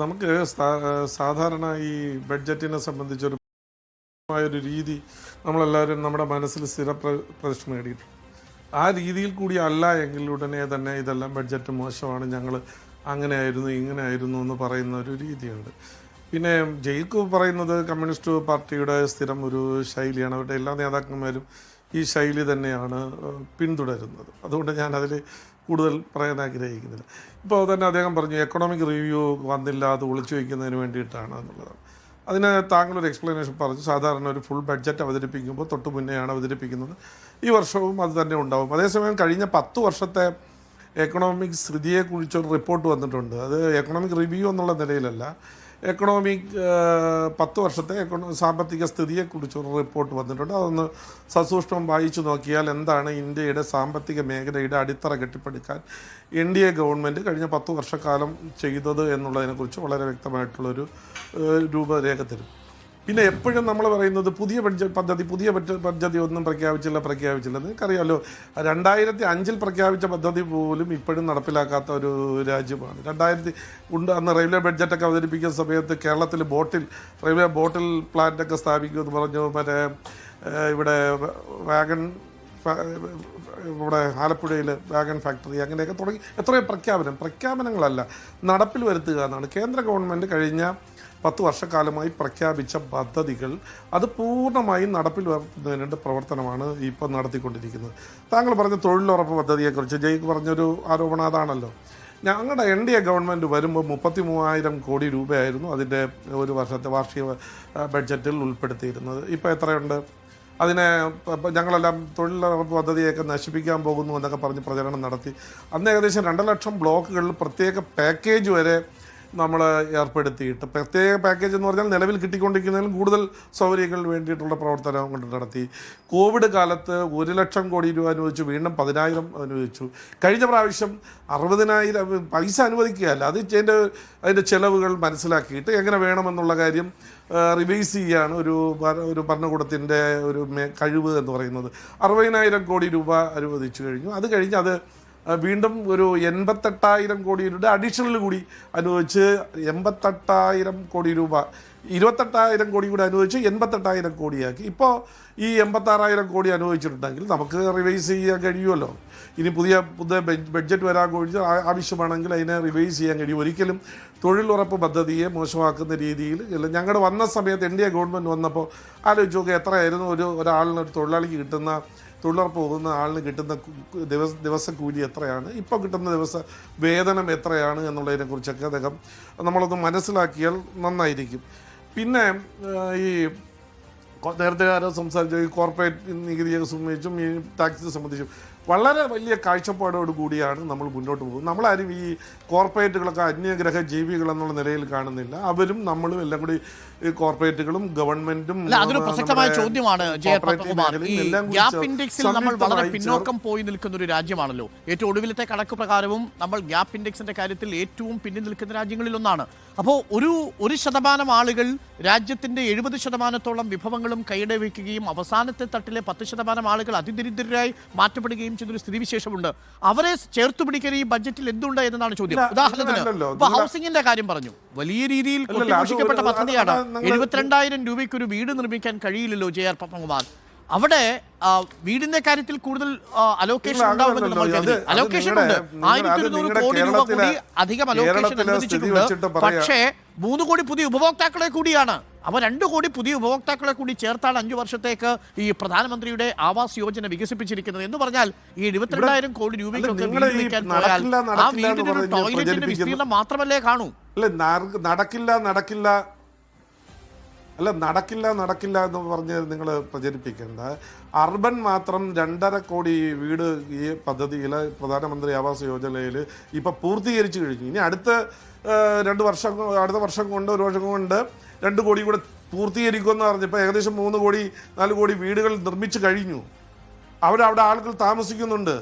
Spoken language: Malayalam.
നമുക്ക് സാധാരണ ഈ ബഡ്ജറ്റിനെ സംബന്ധിച്ചൊരു രീതി നമ്മളെല്ലാവരും നമ്മുടെ മനസ്സിൽ പ്രതിഷ്ഠ നേടിയിട്ടുണ്ട്. ആ രീതിയിൽ കൂടി അല്ല എങ്കിൽ ഉടനെ തന്നെ ഇതെല്ലാം ബഡ്ജറ്റ് മോശമാണ്, ഞങ്ങൾ അങ്ങനെയായിരുന്നു ഇങ്ങനെയായിരുന്നു എന്ന് പറയുന്ന ഒരു രീതിയുണ്ട്. പിന്നെ ജയിക്ക് പറയുന്നത് കമ്മ്യൂണിസ്റ്റ് പാർട്ടിയുടെ സ്ഥിരം ഒരു ശൈലിയാണ്. അവരുടെ എല്ലാ നേതാക്കന്മാരും ഈ ശൈലി തന്നെയാണ് പിന്തുടരുന്നത്. അതുകൊണ്ട് ഞാൻ അതിൽ കൂടുതൽ പറയാൻ ആഗ്രഹിക്കുന്നില്ല. ഇപ്പോൾ തന്നെ അദ്ദേഹം പറഞ്ഞു എക്കണോമിക് റിവ്യൂ വന്നില്ല, അത് ഒളിച്ചു വയ്ക്കുന്നതിന് വേണ്ടിയിട്ടാണ് എന്നുള്ളതാണ്. അതിന് താങ്കളൊരു എക്സ്പ്ലനേഷൻ പറഞ്ഞു. സാധാരണ ഒരു ഫുൾ ബഡ്ജറ്റ് അവതരിപ്പിക്കുമ്പോൾ തൊട്ട് മുന്നെയാണ് അവതരിപ്പിക്കുന്നത്. ഈ വർഷവും അത് തന്നെ ഉണ്ടാവും. അതേസമയം കഴിഞ്ഞ 10 വർഷത്തെ എക്കണോമിക് സ്ഥിതിയെക്കുറിച്ചൊരു റിപ്പോർട്ട് വന്നിട്ടുണ്ട്. അത് എക്കണോമിക് റിവ്യൂ എന്നുള്ള നിലയിലല്ല, എക്കണോമിക് 10 വർഷത്തെ സാമ്പത്തിക സ്ഥിതിയെക്കുറിച്ചൊരു റിപ്പോർട്ട് വന്നിട്ടുണ്ട്. അതൊന്ന് സസൂക്ഷ്മം വായിച്ചു നോക്കിയാൽ എന്താണ് ഇന്ത്യയുടെ സാമ്പത്തിക മേഖലയുടെ അടിത്തറ കെട്ടിപ്പടുക്കാൻ NDA ഗവൺമെൻറ് കഴിഞ്ഞ 10 വർഷക്കാലം ചെയ്തത് എന്നുള്ളതിനെക്കുറിച്ച് വളരെ വ്യക്തമായിട്ടുള്ളൊരു രൂപരേഖ തരും. പിന്നെ എപ്പോഴും നമ്മൾ പറയുന്നത് പുതിയ പദ്ധതി ഒന്നും പ്രഖ്യാപിച്ചില്ല. നിങ്ങൾക്കറിയാമല്ലോ, 2005 പ്രഖ്യാപിച്ച പദ്ധതി പോലും ഇപ്പോഴും നടപ്പിലാക്കാത്ത ഒരു രാജ്യമാണ്. അന്ന് റെയിൽവേ ബഡ്ജറ്റൊക്കെ അവതരിപ്പിക്കുന്ന സമയത്ത് കേരളത്തിൽ റെയിൽവേ ബോട്ടിൽ പ്ലാന്റൊക്കെ സ്ഥാപിക്കുമെന്ന് പറഞ്ഞു. മറ്റേ ഇവിടെ ഇവിടെ ആലപ്പുഴയിൽ വാഗൺ ഫാക്ടറി അങ്ങനെയൊക്കെ തുടങ്ങി എത്രയോ പ്രഖ്യാപനങ്ങളല്ല, നടപ്പിൽ വരുത്തുക എന്നാണ് കേന്ദ്ര ഗവൺമെൻറ് കഴിഞ്ഞ 10 വർഷക്കാലമായി പ്രഖ്യാപിച്ച പദ്ധതികൾ. അത് പൂർണ്ണമായും നടപ്പിൽ വരുത്തുന്നതിനുള്ള പ്രവർത്തനമാണ് ഇപ്പോൾ നടത്തിക്കൊണ്ടിരിക്കുന്നത്. താങ്കൾ പറഞ്ഞ തൊഴിലുറപ്പ് പദ്ധതിയെക്കുറിച്ച് ജയിക്ക് പറഞ്ഞൊരു ആരോപണം അതാണല്ലോ. ഞങ്ങളുടെ NDA ഗവൺമെൻറ് വരുമ്പോൾ 33,000 കോടി രൂപയായിരുന്നു അതിൻ്റെ ഒരു വർഷത്തെ വാർഷിക ബഡ്ജറ്റിൽ ഉൾപ്പെടുത്തിയിരുന്നത്. ഇപ്പോൾ എത്രയുണ്ട്? അതിനെ ഞങ്ങളെല്ലാം തൊഴിലുറപ്പ് പദ്ധതിയൊക്കെ നശിപ്പിക്കാൻ പോകുന്നു എന്നൊക്കെ പറഞ്ഞ് പ്രചരണം നടത്തി. അന്ന് ഏകദേശം 2 ലക്ഷം ബ്ലോക്കുകളിൽ പ്രത്യേക പാക്കേജ് വരെ നമ്മൾ ഏർപ്പെടുത്തിയിട്ട്, പ്രത്യേക പാക്കേജ് എന്ന് പറഞ്ഞാൽ നിലവിൽ കിട്ടിക്കൊണ്ടിരിക്കുന്നതിലും കൂടുതൽ സൗകര്യങ്ങൾക്ക് വേണ്ടിയിട്ടുള്ള പ്രവർത്തനം കൊണ്ട് നടത്തി. കോവിഡ് കാലത്ത് 1 ലക്ഷം കോടി രൂപ അനുവദിച്ചു, വീണ്ടും 10,000 അനുവദിച്ചു. കഴിഞ്ഞ പ്രാവശ്യം 60,000 പൈസ അനുവദിക്കുകയല്ല, അതിൻ്റെ ചിലവുകൾ മനസ്സിലാക്കിയിട്ട് എങ്ങനെ വേണമെന്നുള്ള കാര്യം റിവൈസ് ചെയ്യുകയാണ് ഒരു ഭരണകൂടത്തിൻ്റെ ഒരു കഴിവ് എന്ന് പറയുന്നത്. 60,000 കോടി രൂപ അനുവദിച്ചു കഴിഞ്ഞു. അത് കഴിഞ്ഞ് അത് വീണ്ടും ഒരു 88,000 കോടി രൂപ അഡീഷണൽ കൂടി അനുവദിച്ച് 88,000 കോടി രൂപ, 28,000 കോടി കൂടി അനുവദിച്ച് 88,000 കോടിയാക്കി. ഇപ്പോൾ ഈ 86,000 കോടി അനുവദിച്ചിട്ടുണ്ടെങ്കിൽ നമുക്ക് റിവൈസ് ചെയ്യാൻ കഴിയുമല്ലോ. ഇനി പുതിയ ബഡ്ജറ്റ് വരാൻ കഴിഞ്ഞ് ആവശ്യമാണെങ്കിൽ അതിനെ റിവൈസ് ചെയ്യാൻ കഴിയും. ഒരിക്കലും തൊഴിലുറപ്പ് പദ്ധതിയെ മോശമാക്കുന്ന രീതിയിൽ ഇല്ല. ഞങ്ങളുടെ വന്ന സമയത്ത് NDA ഗവൺമെൻറ് വന്നപ്പോൾ ആലോചിച്ച് നോക്കുക, എത്രയായിരുന്നു ഒരാളിന് ഒരു തൊഴിലാളിക്ക് കിട്ടുന്ന, തൊഴിലുറപ്പ് പോകുന്ന ആളിന് കിട്ടുന്ന ദിവസക്കൂലി എത്രയാണ്, ഇപ്പോൾ കിട്ടുന്ന വേതനം എത്രയാണ് എന്നുള്ളതിനെക്കുറിച്ചൊക്കെ നമ്മളൊന്ന് മനസ്സിലാക്കിയാൽ നന്നായിരിക്കും. പിന്നെ ഈ നേരത്തെ ആരോ സംസാരിച്ച ഈ കോർപ്പറേറ്റ് നികുതിയെ സംബന്ധിച്ചും ഈ ടാക്സിനെ സംബന്ധിച്ചും വളരെ വലിയ കാഴ്ചപ്പാടോട് കൂടിയാണ് നമ്മൾ മുന്നോട്ട് പോകുന്നത്. നമ്മളാരും ഈ കോർപ്പറേറ്റുകളൊക്കെ അന്യഗ്രഹ ജീവികൾ എന്നുള്ള നിലയിൽ കാണുന്നില്ല. അവരും നമ്മളും എല്ലാം കൂടി ഈ കോർപ്പറേറ്റുകളും ഗവൺമെന്റും. അതൊരു പ്രസക്തമായ ചോദ്യമാണ്. ഗ്യാപ് ഇൻഡെക്സിൽ നമ്മൾ വളരെ പിന്നോക്കം പോയി നിൽക്കുന്ന ഒരു രാജ്യമാണല്ലോ. ഏറ്റവും ഒടുവിലത്തെ കണക്ക് പ്രകാരവും നമ്മൾ ഗ്യാപ് ഇൻഡെക്സിന്റെ കാര്യത്തിൽ ഏറ്റവും പിന്നിൽ നിൽക്കുന്ന രാജ്യങ്ങളിൽ ഒന്നാണ്. അപ്പോൾ 1% ആളുകൾ രാജ്യത്തിന്റെ 70% വിഭവങ്ങളും കൈയുടെ വയ്ക്കുകയും അവസാനത്തെ തട്ടിലെ 10% ആളുകൾ അതിദരിദ്രരായി മാറ്റപ്പെടുകയും ചെയ്തൊരു സ്ഥിതിവിശേഷമുണ്ട്. അവരെ ചേർത്തു പിടിക്കാൻ ഈ ബഡ്ജറ്റിൽ എന്തുണ്ട് എന്നതാണ് ചോദ്യം. ഉദാഹരണത്തിന് ഇപ്പൊ ഹൗസിംഗിന്റെ കാര്യം പറഞ്ഞു, വലിയ രീതിയിൽ കൊട്ടിഘോഷിക്കപ്പെട്ട പദ്ധതിയാണ്. 72,000 രൂപയ്ക്ക് ഒരു വീട് നിർമ്മിക്കാൻ കഴിയില്ലല്ലോ JR പത്മകുമാർ. അവിടെ വീടിന്റെ കാര്യത്തിൽ കൂടുതൽ അലോക്കേഷൻ ഉണ്ടാവുമെന്ന് നമ്മൾ കരുതി. അലോക്കേഷൻ ഉണ്ട്, 1,200 കോടി രൂപ കൂടി അധികം അലോക്കേഷൻ അനുവദിച്ചിട്ടുണ്ട്. പക്ഷേ 3 കോടി പുതിയ ഉപഭോക്താക്കളെ കൂടിയാണ്. അപ്പോൾ 2 കോടി പുതിയ ഉപഭോക്താക്കളെ കൂടി ചേർത്താണ് 5 വർഷത്തേക്ക് ഈ പ്രധാനമന്ത്രിയുടെ ആവാസ് യോജന വികസിപ്പിച്ചിരിക്കുന്നത്. എന്ന് പറഞ്ഞാൽ ഈ 72,000 കോടി രൂപയ്ക്കൊക്കെ വീട് വയ്ക്കാൻ പോയാൽ ആ വീടിന്റെ ടോയ്ലറ്റിന്റെ വിസ്തീർണം മാത്രമല്ലേ കാണൂ. നടക്കില്ല എന്ന് പറഞ്ഞ് നിങ്ങൾ പ്രചരിപ്പിക്കേണ്ട. അർബൻ മാത്രം 2.5 കോടി വീട് ഈ പദ്ധതിയിൽ, പ്രധാനമന്ത്രി ആവാസ് യോജനയിൽ ഇപ്പോൾ പൂർത്തീകരിച്ചു കഴിഞ്ഞു. ഇനി അടുത്ത വർഷം കൊണ്ട് 1 വർഷം കൊണ്ട് 2 കോടി കൂടെ പൂർത്തീകരിക്കുമെന്ന് പറഞ്ഞപ്പോൾ ഏകദേശം 3 കോടി 4 കോടി വീടുകൾ നിർമ്മിച്ചു കഴിഞ്ഞു. അവിടെ ആളുകൾ താമസിക്കുന്നുണ്ട്.